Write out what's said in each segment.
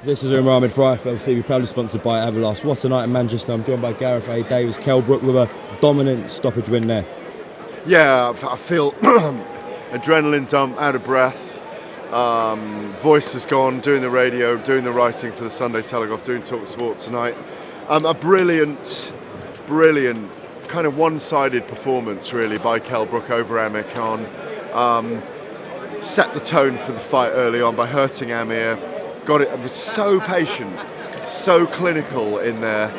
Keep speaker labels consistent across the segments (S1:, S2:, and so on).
S1: This is Amir obviously we're proudly sponsored by Everlast. What a night in Manchester. I'm joined by Gareth, Davies, Kell Brook'S with a dominant stoppage win there.
S2: Yeah, I feel adrenaline dump, out of breath. Voice is gone, doing the radio, doing the writing for the Sunday Telegraph, doing Talk Sport tonight. A brilliant, kind of one-sided performance really by Kell Brook'S over Amir Khan. Set the tone for the fight early on by hurting Amir. Got it. Was so patient, so clinical in there,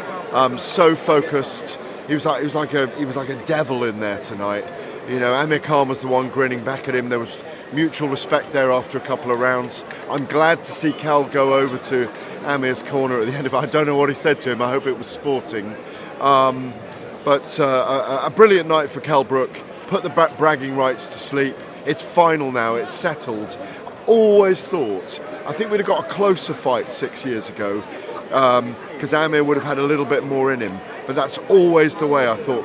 S2: so focused. He was like a devil in there tonight. You know, Amir Khan was the one grinning back at him. There was mutual respect there after a couple of rounds. I'm glad to see Kell go over to Amir's corner at the end of it. I don't know what he said to him. I hope it was sporting. But a brilliant night for Kell Brook'S. Put the bragging rights to sleep. It's final now. It's settled. Always thought, I think we'd have got a closer fight 6 years ago because Amir would have had a little bit more in him. But that's always the way I thought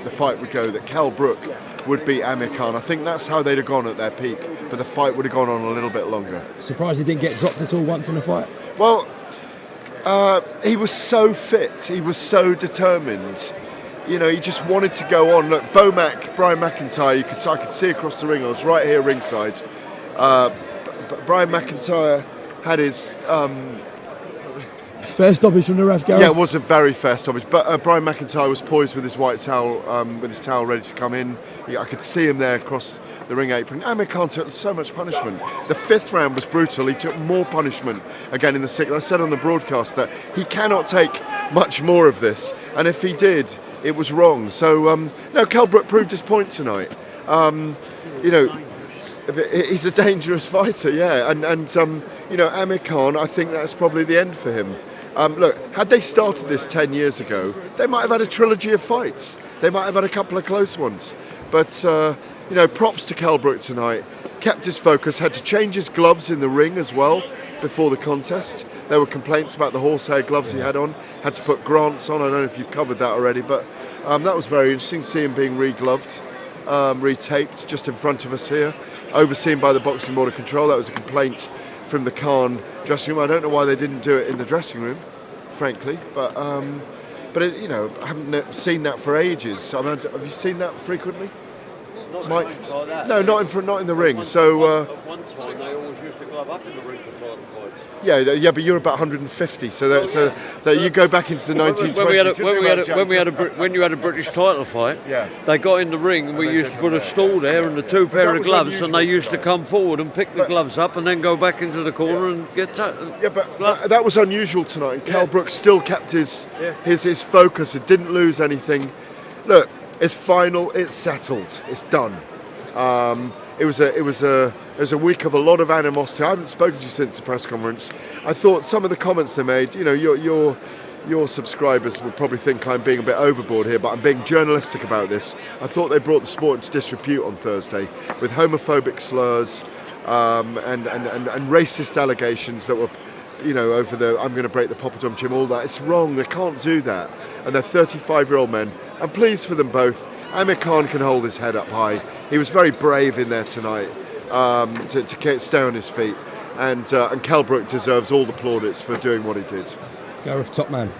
S2: the fight would go, that Kell Brook'S would beat Amir Khan. I think that's how they'd have gone at their peak, but the fight would have gone on a little bit longer.
S1: Surprised he didn't get dropped at all once in the fight?
S2: Well, he was so fit, he was so determined. You know, he just wanted to go on. Look, Brian McIntyre, I could see across the ring. I was right here ringside. Brian McIntyre had his
S1: fair stoppage from the ref, Gareth.
S2: Yeah, it was a very fair stoppage. But Brian McIntyre was poised with his white towel, with his towel ready to come in. I could see him there across the ring apron. Amir Khan took so much punishment. The fifth round was brutal. He took more punishment again in the sixth. I said on the broadcast that he cannot take much more of this, and if he did, it was wrong. So no, Kell Brook'S proved his point tonight. You know, he's a dangerous fighter, yeah, and you know, Amir Khan, I think that's probably the end for him. Look, had they started this 10 years ago, they might have had a trilogy of fights. They might have had a couple of close ones. But, you know, props to Kell Brook'S tonight. Kept his focus, had to change his gloves in the ring as well before the contest. There were complaints about the horsehair gloves he had on. Had to put Grant's on. I don't know if you've covered that already, but that was very interesting to see him being re-gloved, re-taped just in front of us here. Overseen by the Boxing Board of Control. That was a complaint from the Khan dressing room. I don't know why they didn't do it in the dressing room, frankly, but it, you know, I haven't seen that for ages. I mean, have you seen that frequently?
S3: Mike? Like that.
S2: No, not in the ring. So
S3: at one time they always used to glove up in the ring for title fights.
S2: Yeah, but you're about 150, so you go back into the 1920s.
S3: When you had a British title fight,
S2: yeah,
S3: they got in the ring and we used to put a stool there and the two pair of gloves, and they used to come forward and pick the gloves up and then go back into the corner and get
S2: that was unusual tonight. And Kell Brook'S still kept his focus. It didn't lose anything. Look, it's final. It's settled. It's done. It was a week of a lot of animosity. I haven't spoken to you since the press conference. I thought some of the comments they made, you know, your subscribers will probably think I'm being a bit overboard here, but I'm being journalistic about this. I thought they brought the sport into disrepute on Thursday with homophobic slurs and racist allegations that were, you know, over the I'm going to break the poppadom gym, all that. It's wrong. They can't do that. And they're 35-year-old men. I'm pleased for them both. Amir Khan can hold his head up high. He was very brave in there tonight to stay on his feet. And Kell Brook'S deserves all the plaudits for doing what he did.
S1: Gareth, top man.